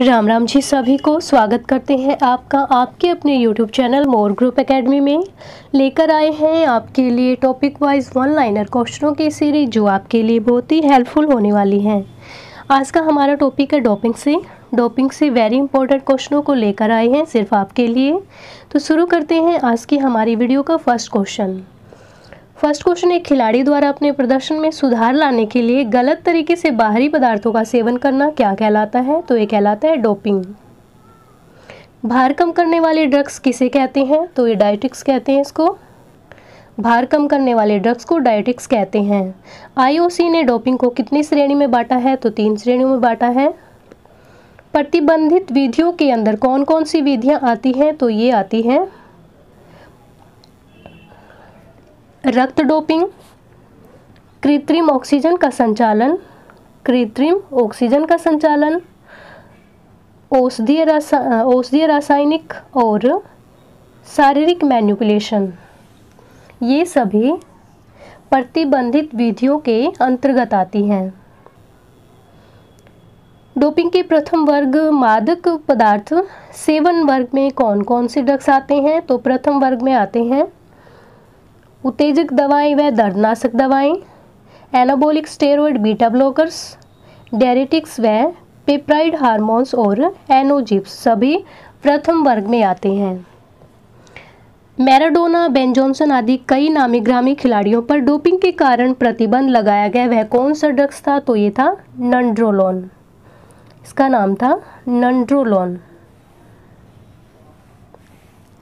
राम राम जी, सभी को स्वागत करते हैं आपका आपके अपने YouTube चैनल मोर ग्रुप एकेडमी में। लेकर आए हैं आपके लिए टॉपिक वाइज वन लाइनर क्वेश्चनों की सीरीज जो आपके लिए बहुत ही हेल्पफुल होने वाली हैं। आज का हमारा टॉपिक है डोपिंग से वेरी इंपॉर्टेंट क्वेश्चनों को लेकर आए हैं सिर्फ आपके लिए। तो शुरू करते हैं आज की हमारी वीडियो का फर्स्ट क्वेश्चन। एक खिलाड़ी द्वारा अपने प्रदर्शन में सुधार लाने के लिए गलत तरीके से बाहरी पदार्थों का सेवन करना क्या कहलाता है? तो ये कहलाता है डोपिंग। भार कम करने वाले ड्रग्स किसे कहते हैं? तो ये डायटिक्स कहते हैं इसको। भार कम करने वाले ड्रग्स को डायटिक्स कहते हैं। आईओसी ने डोपिंग को कितनी श्रेणी में बांटा है? तो 3 श्रेणियों में बांटा है। प्रतिबंधित विधियों के अंदर कौन कौन सी विधियां आती हैं? तो ये आती हैं रक्त डोपिंग, कृत्रिम ऑक्सीजन का संचालन, औषधीय रासायनिक और शारीरिक मैनिपुलेशन। ये सभी प्रतिबंधित विधियों के अंतर्गत आती हैं। डोपिंग के प्रथम वर्ग मादक पदार्थ सेवन वर्ग में कौन कौन से ड्रग्स आते हैं? तो प्रथम वर्ग में आते हैं उत्तेजक दवाएं व दर्दनाशक दवाएं, anabolic steroid beta blockers, diuretics व पेप्टाइड हार्मोन्स और एनोजिप्स सभी प्रथम वर्ग में आते हैं। मैराडोना, बेन जॉनसन आदि कई नामी ग्रामी खिलाड़ियों पर डोपिंग के कारण प्रतिबंध लगाया गया। वह कौन सा ड्रग्स था? तो ये था नंड्रोलोन। इसका नाम था नंड्रोलोन।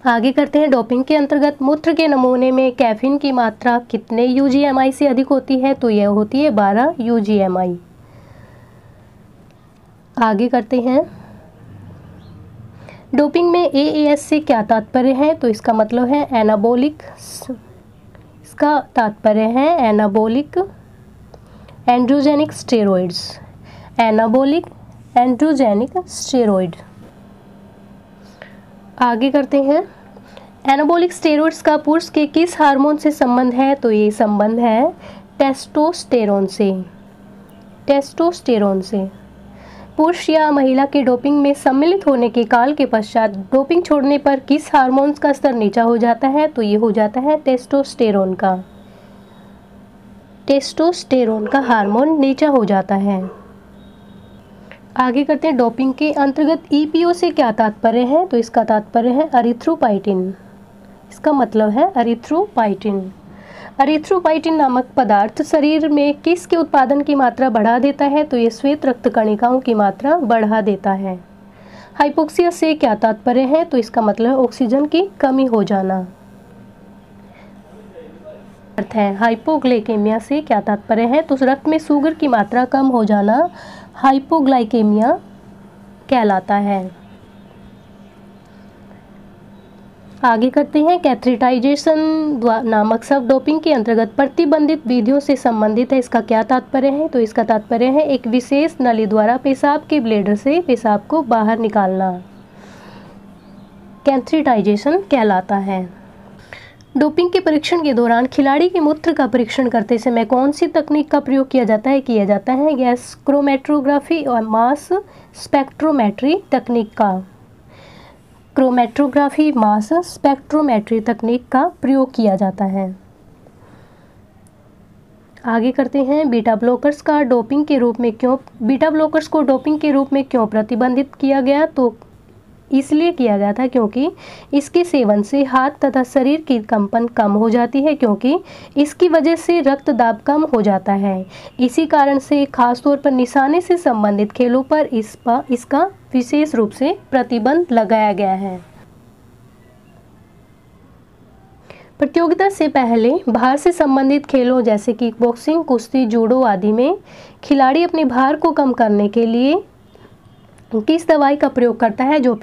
आगे करते हैं डोपिंग के अंतर्गत मूत्र के नमूने में कैफीन की मात्रा कितने यूजीएमआई से अधिक होती है? तो यह होती है 12 यूजीएमआई। आगे करते हैं डोपिंग में एएएस से क्या तात्पर्य है? तो इसका मतलब है एनाबॉलिक एंड्रोजेनिक स्टेरॉइड। आगे करते हैं एनाबॉलिक स्टेरॉइड्स का पुरुष के किस हार्मोन से संबंध है? तो ये संबंध है टेस्टोस्टेरोन से। पुरुष या महिला के डोपिंग में सम्मिलित होने के काल के पश्चात डोपिंग छोड़ने पर किस हार्मोन का स्तर नीचा हो जाता है? तो ये हो जाता है टेस्टोस्टेरोन का हार्मोन नीचा हो जाता है। आगे करते हैं डोपिंग के अंतर्गत ईपीओ से क्या तात्पर्य है? तो इसका तात्पर्य है एरिथ्रोपाइटिन। इसका मतलब है एरिथ्रोपाइटिन नामक पदार्थ शरीर में किसके उत्पादन की मात्रा बढ़ा देता है? तो ये श्वेत रक्त कणिकाओं की मात्रा बढ़ा देता है। हाइपोक्सिया से क्या तात्पर्य है? तो इसका मतलब है ऑक्सीजन की कमी हो जाना। अर्थ है हाइपोग्लाइकेमिया से क्या तात्पर्य है? तो रक्त में शुगर की मात्रा कम हो जाना हाइपोग्लाइकेमिया कहलाता है। आगे करते हैं कैथेटराइजेशन नामक शब्द डोपिंग के अंतर्गत प्रतिबंधित विधियों से संबंधित है। इसका क्या तात्पर्य है? तो इसका तात्पर्य है एक विशेष नली द्वारा पेशाब के ब्लेडर से पेशाब को बाहर निकालना कैथेटराइजेशन कहलाता है। डोपिंग के परीक्षण के दौरान खिलाड़ी के मूत्र का परीक्षण करते समय कौन सी तकनीक का प्रयोग किया जाता है? गैस क्रोमेटोग्राफी और मास स्पेक्ट्रोमेट्री तकनीक का प्रयोग किया जाता है। आगे करते हैं बीटा ब्लॉकर्स को डोपिंग के रूप में क्यों प्रतिबंधित किया गया? तो इसलिए किया गया था क्योंकि इसके सेवन से हाथ तथा शरीर की कंपन कम हो जाती है, क्योंकि इसकी वजह से रक्तदाब कम हो जाता है। इसी कारण से खासतौर पर निशाने से संबंधित खेलों पर इसका विशेष रूप से प्रतिबंध लगाया गया है। प्रतियोगिता से पहले भार से संबंधित खेलों जैसे कि बॉक्सिंग, कुश्ती, जूडो आदि में खिलाड़ी अपने भार को कम करने के लिए किस दवाई का प्रयोग करता है जो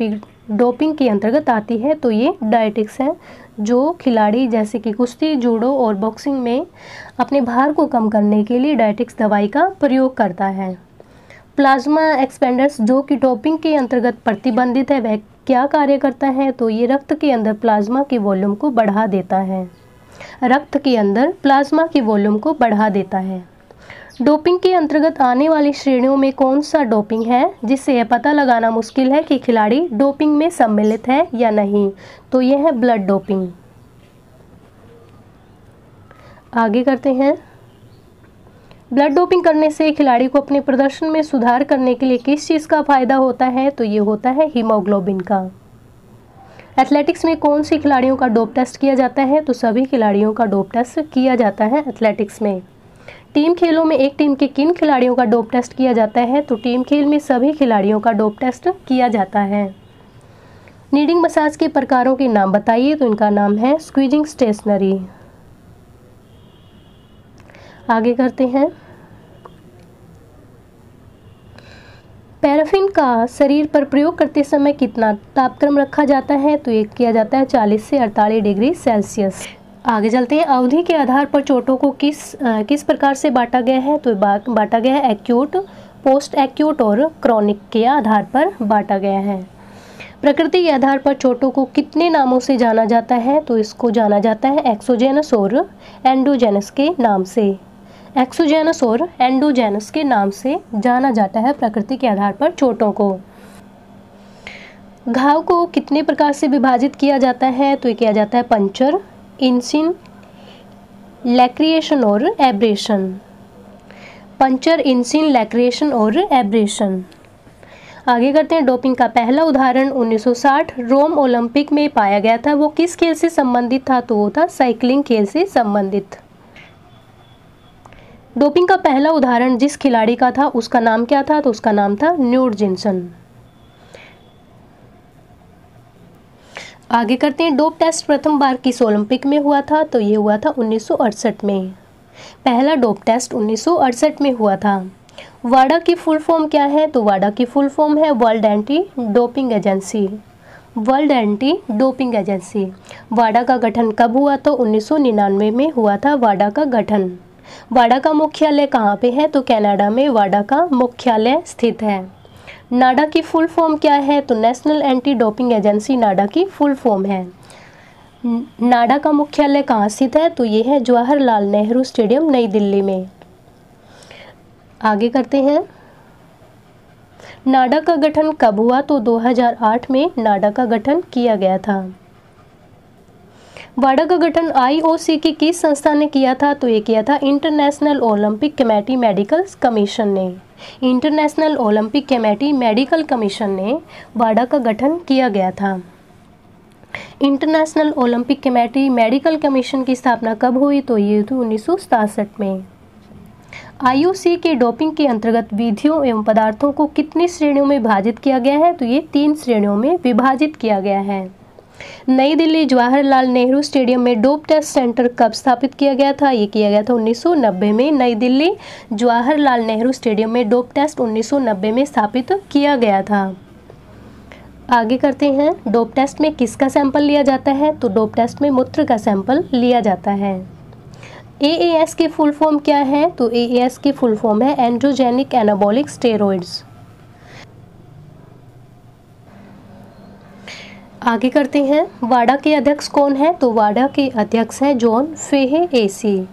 डोपिंग के अंतर्गत आती है? तो ये डायटिक्स है। जो खिलाड़ी जैसे कि कुश्ती, जूडो और बॉक्सिंग में अपने भार को कम करने के लिए डायटिक्स दवाई का प्रयोग करता है। प्लाज्मा एक्सपेंडर्स जो कि डोपिंग के अंतर्गत प्रतिबंधित है, वह क्या कार्य करता है? तो ये रक्त के अंदर प्लाज्मा के वॉल्यूम को बढ़ा देता है। डोपिंग के अंतर्गत आने वाली श्रेणियों में कौन सा डोपिंग है जिससे यह पता लगाना मुश्किल है कि खिलाड़ी डोपिंग में सम्मिलित है या नहीं? तो यह है ब्लड डोपिंग। आगे करते हैं, ब्लड डोपिंग करने से खिलाड़ी को अपने प्रदर्शन में सुधार करने के लिए किस चीज़ का फायदा होता है? तो ये होता है हीमोग्लोबिन का। एथलेटिक्स में कौन सी खिलाड़ियों का डोप टेस्ट किया जाता है? तो सभी खिलाड़ियों का डोप टेस्ट किया जाता है एथलेटिक्स में। टीम खेलों में एक टीम के किन खिलाड़ियों का डोप टेस्ट किया जाता है? तो टीम खेल में सभी खिलाड़ियों का डोप टेस्ट किया जाता है। नीडिंग मसाज के प्रकारों के नाम बताइए। तो इनका नाम है स्क्वीजिंग स्टेशनरी। आगे करते हैं, पैराफिन का शरीर पर प्रयोग करते समय कितना तापक्रम रखा जाता है? तो ये किया जाता है 40 से 48 डिग्री सेल्सियस। आगे चलते हैं, अवधि के आधार पर चोटों को किस प्रकार से बांटा गया है? तो बांटा गया है एक्यूट, पोस्ट एक्यूट और क्रॉनिक के आधार पर बांटा गया है। प्रकृति के आधार पर चोटों को कितने नामों से जाना जाता है? तो इसको जाना जाता है एक्सोजेनस और एंडोजेनस के नाम से। एक्सोजेनस और एंडोजेनस के नाम से जाना जाता है प्रकृति के आधार पर चोटों को। घाव को कितने प्रकार से विभाजित किया जाता है? तो ये किया जाता है पंचर, इंसिन, लैक्रिएशन और एब्रेशन। पंचर, इंसिन, लैक्रिएशन और एब्रेशन। आगे करते हैं, डोपिंग का पहला उदाहरण 1960 रोम ओलंपिक में पाया गया था। वो किस खेल से संबंधित था? तो वो था साइकिलिंग खेल से संबंधित। डोपिंग का पहला उदाहरण जिस खिलाड़ी का था उसका नाम क्या था? तो उसका नाम था न्यूट जिन्सन। आगे करते हैं, डोप टेस्ट प्रथम बार किस ओलंपिक में हुआ था? तो ये हुआ था 1968 में। पहला डोप टेस्ट 1968 में हुआ था। वाडा की फुल फॉर्म क्या है? तो वाडा की फुल फॉर्म है World Anti Doping Agency. World Anti Doping Agency. वाडा का गठन कब हुआ? तो 1999 में हुआ था वाडा का गठन। वाडा का मुख्यालय कहाँ पे है? तो कनाडा में वाडा का मुख्यालय स्थित है। नाडा की फुल फॉर्म क्या है? तो नेशनल एंटी डोपिंग एजेंसी नाडा की फुल फॉर्म है। नाडा का मुख्यालय कहाँ स्थित है? तो ये है जवाहरलाल नेहरू स्टेडियम, नई दिल्ली में। आगे करते हैं, नाडा का गठन कब हुआ? तो 2008 में नाडा का गठन किया गया था। वाडा का गठन आईओसी की किस संस्था ने किया था? तो ये किया था International Olympic Committee Medical Commission ने। International Olympic Committee Medical Commission ने वाडा का गठन किया गया था। International Olympic Committee Medical Commission की स्थापना कब हुई? तो ये थी 1967 में। आईओसी के डोपिंग के अंतर्गत विधियों एवं पदार्थों को कितनी श्रेणियों में विभाजित किया गया है? तो ये 3 श्रेणियों में विभाजित किया गया है। नई दिल्ली जवाहरलाल नेहरू स्टेडियम में डोप टेस्ट सेंटर कब स्थापित किया गया था? ये किया गया था 1990 में। नई दिल्ली जवाहरलाल नेहरू स्टेडियम में डोप टेस्ट 1990 में स्थापित किया गया था। आगे करते हैं, डोप टेस्ट में किसका सैंपल लिया जाता है? तो डोप टेस्ट में मूत्र का सैंपल लिया जाता है। एएएस की फुल फॉर्म क्या है? तो एएएस की फुल फॉर्म है एंड्रोजेनिक एनाबॉलिक स्टेरॉइड्स। आगे करते हैं, वाडा के अध्यक्ष कौन है? तो वाडा के अध्यक्ष हैं जॉन फेहे एसी।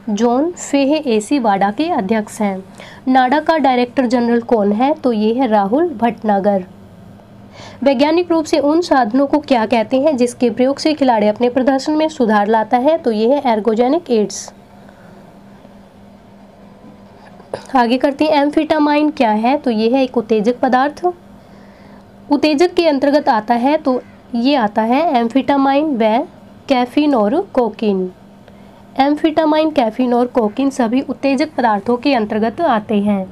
जॉन फेहे एसी वाडा के अध्यक्ष हैं। नाडा का डायरेक्टर जनरल कौन है? तो ये है राहुल भटनागर। वैज्ञानिक रूप से उन साधनों को क्या कहते हैं जिसके प्रयोग से खिलाड़ी अपने प्रदर्शन में सुधार लाता है? तो ये है एर्गोजेनिक एड्स। आगे करते हैं, एम्फेटामाइन क्या है? तो ये है एक उत्तेजक पदार्थ। उत्तेजक के अंतर्गत आता है तो ये आता है एम्फेटामाइन व कैफीन और कोकीन। एम्फेटामाइन, कैफीन और कोकीन सभी उत्तेजक पदार्थों के अंतर्गत आते हैं।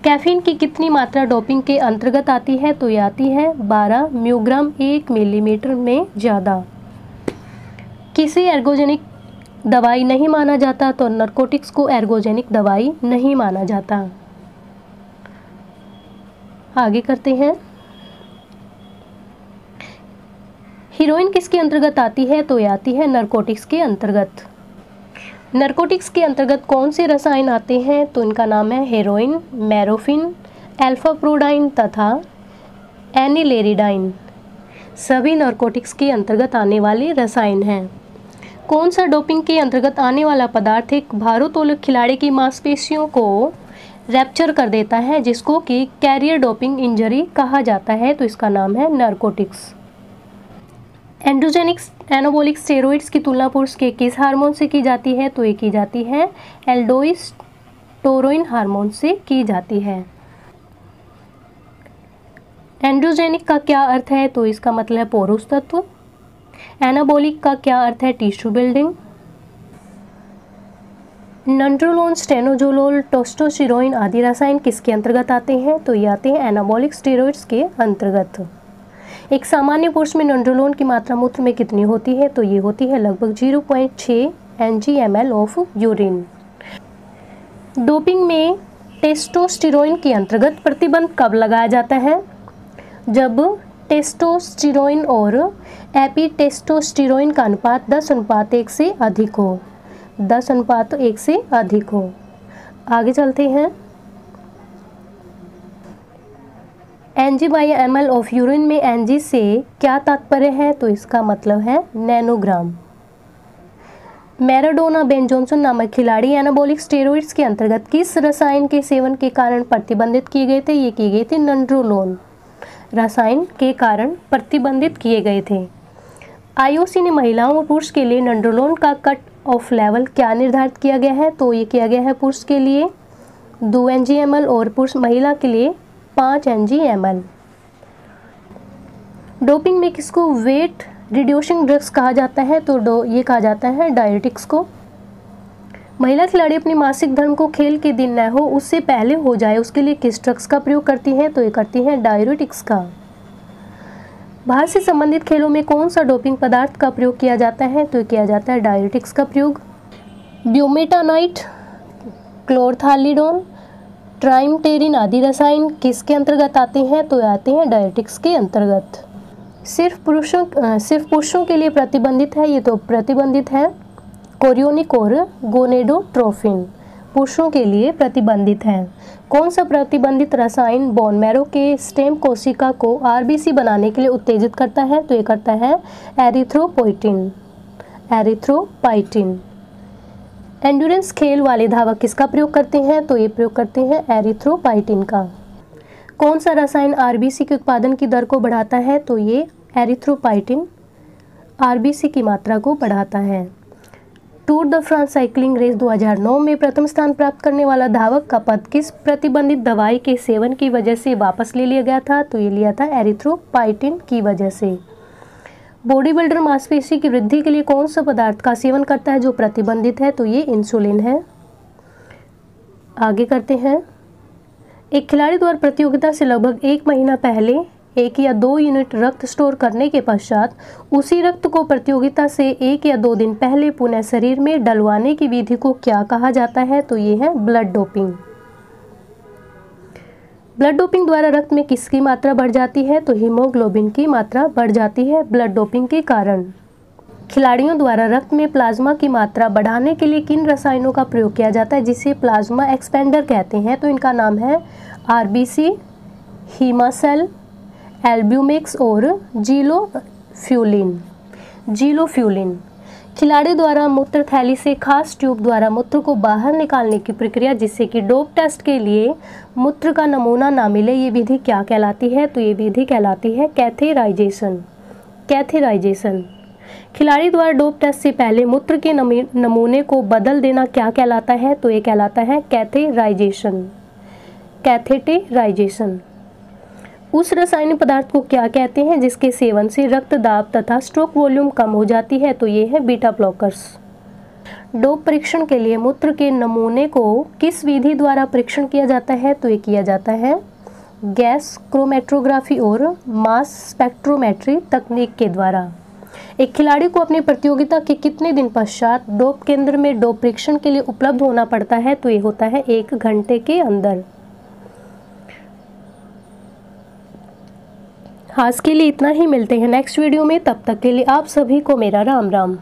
कैफीन की कितनी मात्रा डोपिंग के अंतर्गत आती है? तो ये आती है 12 म्यूग्राम 1 मिलीमीटर में ज़्यादा। किसी एर्गोजेनिक दवाई नहीं माना जाता, तो नारकोटिक्स को एर्गोजेनिक दवाई नहीं माना जाता। आगे करते हैं, हीरोइन किसके अंतर्गत आती है? तो ये आती है नारकोटिक्स के अंतर्गत। नारकोटिक्स के अंतर्गत कौन से रसायन आते हैं? तो इनका नाम है हेरोइन, मैरोफिन, एल्फाप्रोडाइन तथा एनिलेरिडाइन। सभी नारकोटिक्स के अंतर्गत आने वाले रसायन हैं। कौन सा डोपिंग के अंतर्गत आने वाला पदार्थ एक भारोत्तोलक खिलाड़ी की मांसपेशियों को रैप्चर कर देता है, जिसको कि कैरियर डोपिंग इंजरी कहा जाता है? तो इसका नाम है नारकोटिक्स। एंड्रोजेनिक एनाबॉलिक स्टेरॉइड्स की तुलना पुरुष के किस हार्मोन से की जाती है? तो ये की जाती है एल्डोस्टेरोन हार्मोन से की जाती है। एंड्रोजेनिक का क्या अर्थ है? तो इसका मतलब है पोरुष तत्व। एनाबॉलिक का क्या अर्थ है? Tissue building. Nandrolone, stanozolol, testosterone आदि रसायन किसके अंतर्गत आते हैं? तो ये आते हैं एनाबॉलिक स्टेरॉइड्स के अंतर्गत। एक सामान्य पुरुष में नंट्रोलोन की मात्रा मूत्र में कितनी होती है? तो ये होती है लगभग 0.6 mg/ml ऑफ यूरिन। डोपिंग में टेस्टोस्टेरोन के अंतर्गत प्रतिबंध कब लगाया जाता है? जब टेस्टोस्टेरोन और एपीटेस्टोस्टेरोन का अनुपात 10:1 से अधिक हो। 10:1 से अधिक हो। आगे चलते हैं। mg/ml ऑफ यूरिन में mg से क्या तात्पर्य है? तो इसका मतलब है नैनोग्राम। मैराडोना बेन जॉनसन नामक खिलाड़ी एनाबॉलिक स्टेरॉइड्स के अंतर्गत किस रसायन के सेवन के कारण प्रतिबंधित किए गए थे? ये किए गए थे नंट्रोलोन रसायन के कारण प्रतिबंधित किए गए थे। आईओसी ने महिलाओं और पुरुष के लिए नंट्रोलोन का कट ऑफ लेवल क्या निर्धारित किया गया है? तो ये किया गया है पुरुष के लिए 2 mg/ml और पुरुष महिला के लिए 5 mg/ml। डोपिंग में किसको वेट रिड्यूसिंग ड्रग्स कहा जाता है? तो ये कहा जाता है डायरेटिक्स को। महिला खिलाड़ी अपनी मासिक धर्म को खेल के दिन न हो उससे पहले हो जाए, उसके लिए किस ड्रग्स का प्रयोग करती हैं? तो ये करती हैं डायरेटिक्स का। बाहर से संबंधित खेलों में कौन सा डोपिंग पदार्थ का प्रयोग किया जाता है? तो किया जाता है डायरेटिक्स का प्रयोग। ब्यूमेटानाइट, क्लोरथालिडोन, ट्राइमटेरिन आदि रसायन किसके अंतर्गत आते हैं? तो आते हैं डायरेटिक्स के अंतर्गत। सिर्फ पुरुषों के लिए प्रतिबंधित है, ये तो प्रतिबंधित है। कोरियोनिक और गोनेडोट्रोफिन पुरुषों के लिए प्रतिबंधित है। कौन सा प्रतिबंधित रसायन बोन मैरो के स्टेम कोशिका को आरबीसी बनाने के लिए उत्तेजित करता है? तो ये करता है एरिथ्रोपाइटिन। एंड्योरेंस खेल वाले धावक किसका प्रयोग करते हैं? तो ये प्रयोग करते हैं एरिथ्रोपाइटिन का। कौन सा रसायन आरबीसी के उत्पादन की दर को बढ़ाता है? तो ये एरिथ्रोपाइटिन आरबीसी की मात्रा को बढ़ाता है। Tour de France cycling race 2009 में प्रथम स्थान प्राप्त करने वाला धावक का पद किस प्रतिबंधित दवाई के सेवन की वजह से वापस ले लिया गया था? तो ये लिया था एरिथ्रोपाइटिन की वजह से। बॉडी बिल्डर मांसपेशी की वृद्धि के लिए कौन सा पदार्थ का सेवन करता है जो प्रतिबंधित है? तो ये इंसुलिन है। आगे करते हैं। एक खिलाड़ी द्वारा प्रतियोगिता से लगभग 1 महीना पहले 1 या 2 यूनिट रक्त स्टोर करने के पश्चात उसी रक्त को प्रतियोगिता से 1 या 2 दिन पहले पुनः शरीर में डलवाने की विधि को क्या कहा जाता है? तो ये है ब्लड डोपिंग। ब्लड डोपिंग द्वारा रक्त में किसकी मात्रा बढ़ जाती है? तो हीमोग्लोबिन की मात्रा बढ़ जाती है ब्लड डोपिंग के कारण। खिलाड़ियों द्वारा रक्त में प्लाज्मा की मात्रा बढ़ाने के लिए किन रसायनों का प्रयोग किया जाता है जिसे प्लाज्मा एक्सपेंडर कहते हैं? तो इनका नाम है आरबीसी, हीमासेल, एल्ब्यूमिक्स और जीलोफ्यूलिन। खिलाड़ी द्वारा मूत्र थैली से खास ट्यूब द्वारा मूत्र को बाहर निकालने की प्रक्रिया जिससे कि डोप टेस्ट के लिए मूत्र का नमूना ना मिले, ये विधि क्या कहलाती है? तो ये विधि कहलाती है कैथेराइजेशन। खिलाड़ी द्वारा डोप टेस्ट से पहले मूत्र के नमूने को बदल देना क्या कहलाता है? तो ये कहलाता है कैथेटेराइजेशन। उस रासायनिक पदार्थ को क्या कहते हैं जिसके सेवन से रक्त दाब तथा स्ट्रोक वॉल्यूम कम हो जाती है? तो ये है बीटा ब्लॉकर्स। डोप परीक्षण के लिए मूत्र के नमूने को किस विधि द्वारा परीक्षण किया जाता है? तो ये किया जाता है गैस क्रोमेटोग्राफी और मास स्पेक्ट्रोमेट्री तकनीक के द्वारा। एक खिलाड़ी को अपनी प्रतियोगिता के कितने दिन पश्चात डोप केंद्र में डोप परीक्षण के लिए उपलब्ध होना पड़ता है? तो ये होता है 1 घंटे के अंदर। आज के लिए इतना ही, मिलते हैं नेक्स्ट वीडियो में। तब तक के लिए आप सभी को मेरा राम राम।